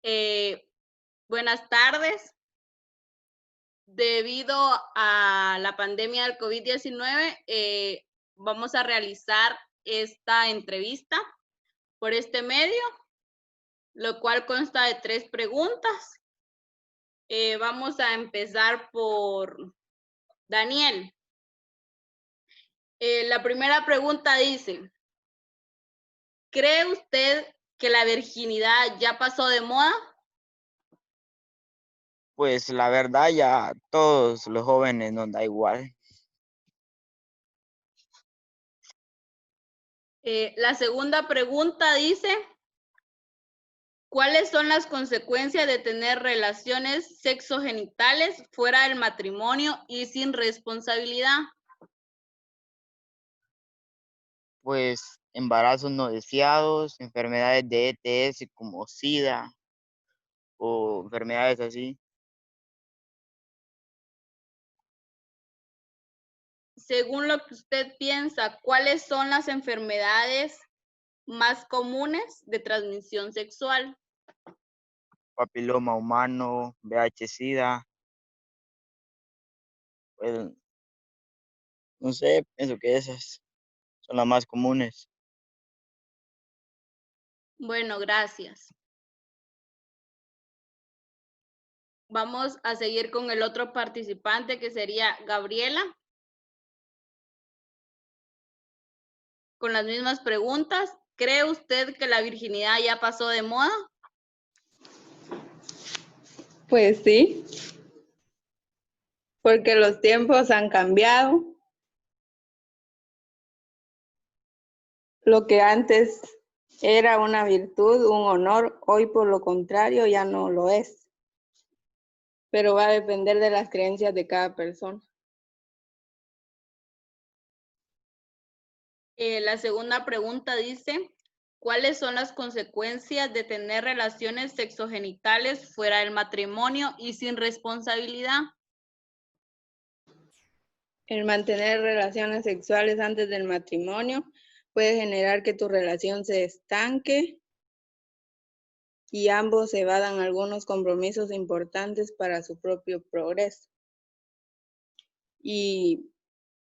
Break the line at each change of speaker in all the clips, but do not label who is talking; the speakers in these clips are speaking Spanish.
Eh, Buenas tardes. Debido a la pandemia del COVID-19, vamos a realizar esta entrevista por este medio, lo cual consta de 3 preguntas. Vamos a empezar por Daniel. La primera pregunta dice, ¿cree usted que la virginidad ya pasó de moda?
Pues la verdad ya a todos los jóvenes nos da igual.
La segunda pregunta dice, ¿cuáles son las consecuencias de tener relaciones sexogenitales fuera del matrimonio y sin responsabilidad?
Pues embarazos no deseados, enfermedades de ETS como SIDA o enfermedades así.
Según lo que usted piensa, ¿cuáles son las enfermedades más comunes de transmisión sexual?
Papiloma humano, VIH-Sida, pues no sé, pienso que esas son las más comunes.
Bueno, gracias. Vamos a seguir con el otro participante que sería Gabriela. Con las mismas preguntas. ¿Cree usted que la virginidad ya pasó de moda?
Pues sí, porque los tiempos han cambiado. Lo que antes era una virtud, un honor, hoy por lo contrario ya no lo es. Pero va a depender de las creencias de cada persona.
La segunda pregunta dice, ¿cuáles son las consecuencias de tener relaciones sexogenitales fuera del matrimonio y sin responsabilidad?
El mantener relaciones sexuales antes del matrimonio puede generar que tu relación se estanque y ambos evadan algunos compromisos importantes para su propio progreso. Y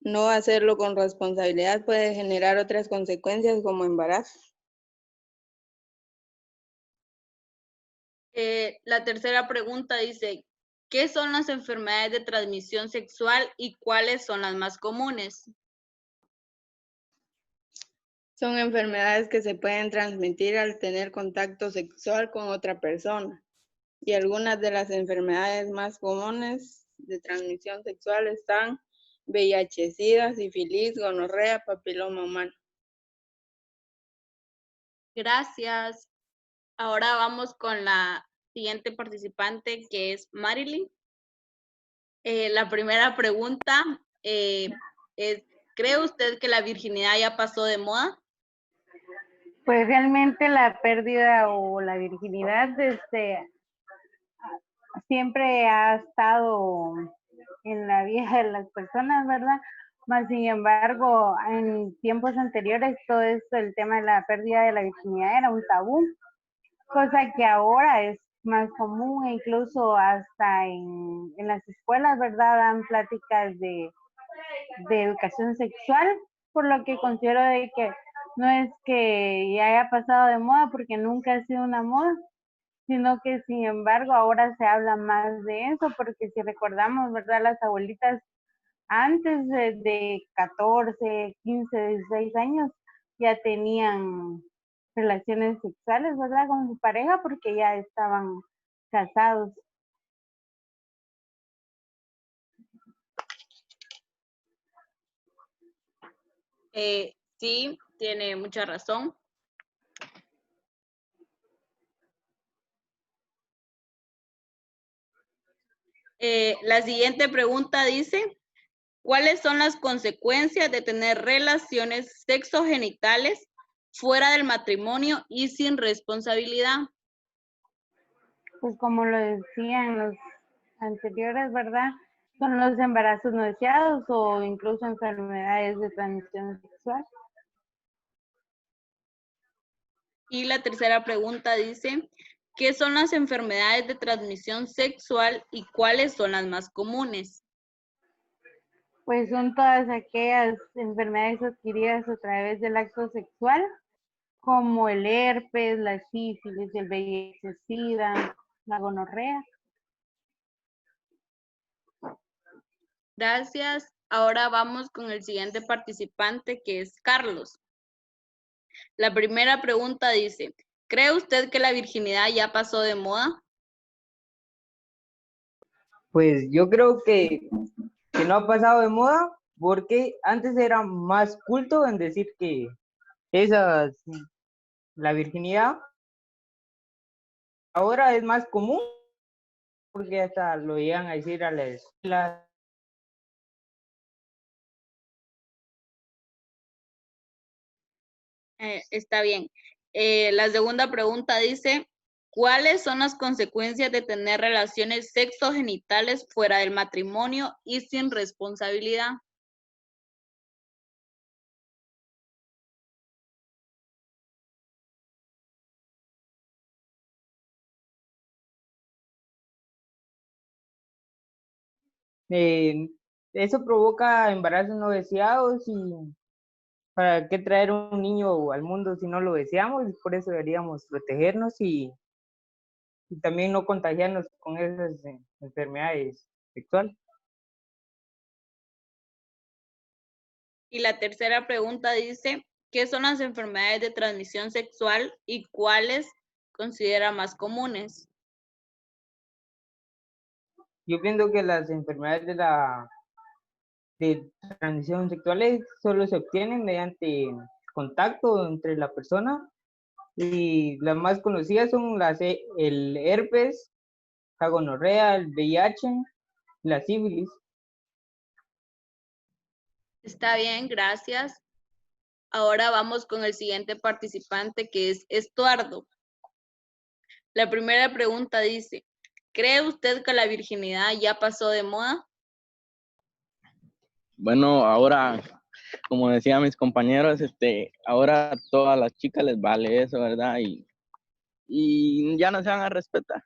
no hacerlo con responsabilidad puede generar otras consecuencias como embarazo.
La tercera pregunta dice, ¿qué son las enfermedades de transmisión sexual y cuáles son las más comunes?
Son enfermedades que se pueden transmitir al tener contacto sexual con otra persona. Y algunas de las enfermedades más comunes de transmisión sexual están VIH, SIDA, sífilis, gonorrea, papiloma humano.
Gracias. Ahora vamos con la siguiente participante que es Marilyn. La primera pregunta es, ¿cree usted que la virginidad ya pasó de moda?
Pues realmente la pérdida o la virginidad siempre ha estado en la vida de las personas, ¿verdad? Más sin embargo, en tiempos anteriores todo esto, el tema de la pérdida de la virginidad era un tabú, cosa que ahora es más común e incluso hasta en las escuelas, ¿verdad? Dan pláticas de educación sexual, por lo que considero de que no es que ya haya pasado de moda porque nunca ha sido una moda, sino que sin embargo ahora se habla más de eso, porque si recordamos, ¿verdad? Las abuelitas antes de 14, 15, 16 años ya tenían relaciones sexuales, ¿verdad? Con su pareja porque ya estaban casados.
Sí, tiene mucha razón. La siguiente pregunta dice, ¿cuáles son las consecuencias de tener relaciones sexogenitales fuera del matrimonio y sin responsabilidad?
Pues como lo decían los anteriores, ¿verdad? Son los embarazos no deseados o incluso enfermedades de transmisión sexual.
Y la tercera pregunta dice, ¿Qué son las enfermedades de transmisión sexual y cuáles son las más comunes?
Pues son todas aquellas enfermedades adquiridas a través del acto sexual, como el herpes, la sífilis, el VIH-Sida, la gonorrea.
Gracias. Ahora vamos con el siguiente participante, que es Carlos. La primera pregunta dice, ¿cree usted que la virginidad ya pasó de moda?
Pues yo creo que no ha pasado de moda porque antes era más culto en decir que esas, la virginidad ahora es más común porque hasta lo llegan a decir a la escuela.
Está bien. La segunda pregunta dice, ¿cuáles son las consecuencias de tener relaciones sexogenitales fuera del matrimonio y sin responsabilidad?
Eh, Eso provoca embarazos no deseados y para qué traer un niño al mundo si no lo deseamos, y por eso deberíamos protegernos y también no contagiarnos con esas enfermedades sexuales.
Y la tercera pregunta dice, ¿qué son las enfermedades de transmisión sexual y cuáles considera más comunes?
Yo pienso que las enfermedades de transmisión sexuales solo se obtienen mediante contacto entre la persona y las más conocidas son el herpes, la gonorrea, el VIH, la sífilis.
Está bien, gracias. Ahora vamos con el siguiente participante, que es Estuardo. La primera pregunta dice, ¿cree usted que la virginidad ya pasó de moda?
Bueno, ahora, como decían mis compañeros, ahora a todas las chicas les vale eso, ¿verdad? Y ya no se van a respetar.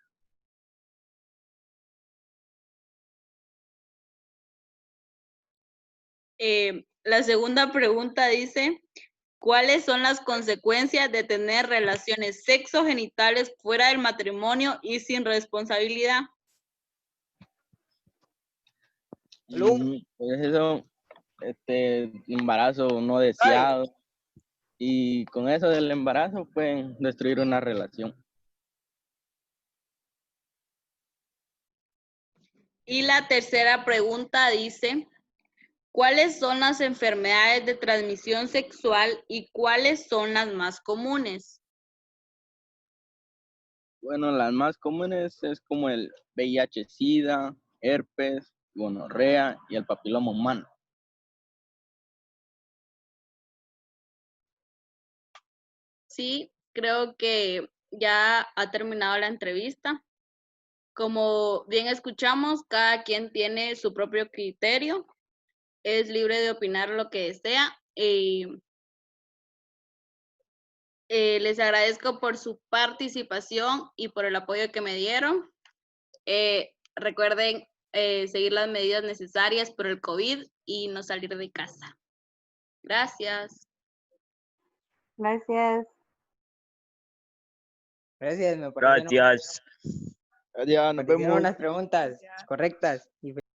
La segunda pregunta dice, ¿cuáles son las consecuencias de tener relaciones sexogenitales fuera del matrimonio y sin responsabilidad?
Pues eso, embarazo no deseado. Y con eso del embarazo pueden destruir una relación.
Y la tercera pregunta dice, ¿cuáles son las enfermedades de transmisión sexual y cuáles son las más comunes?
Bueno, las más comunes es como el VIH-Sida, herpes, gonorrea y el papiloma humano.
Sí, creo que ya ha terminado la entrevista. Como bien escuchamos, cada quien tiene su propio criterio, es libre de opinar lo que desea. Les agradezco por su participación y por el apoyo que me dieron. Recuerden seguir las medidas necesarias por el COVID y no salir de casa. Gracias.
Gracias.
Gracias, me parecieron
Gracias, nos vemos.
unas preguntas correctas.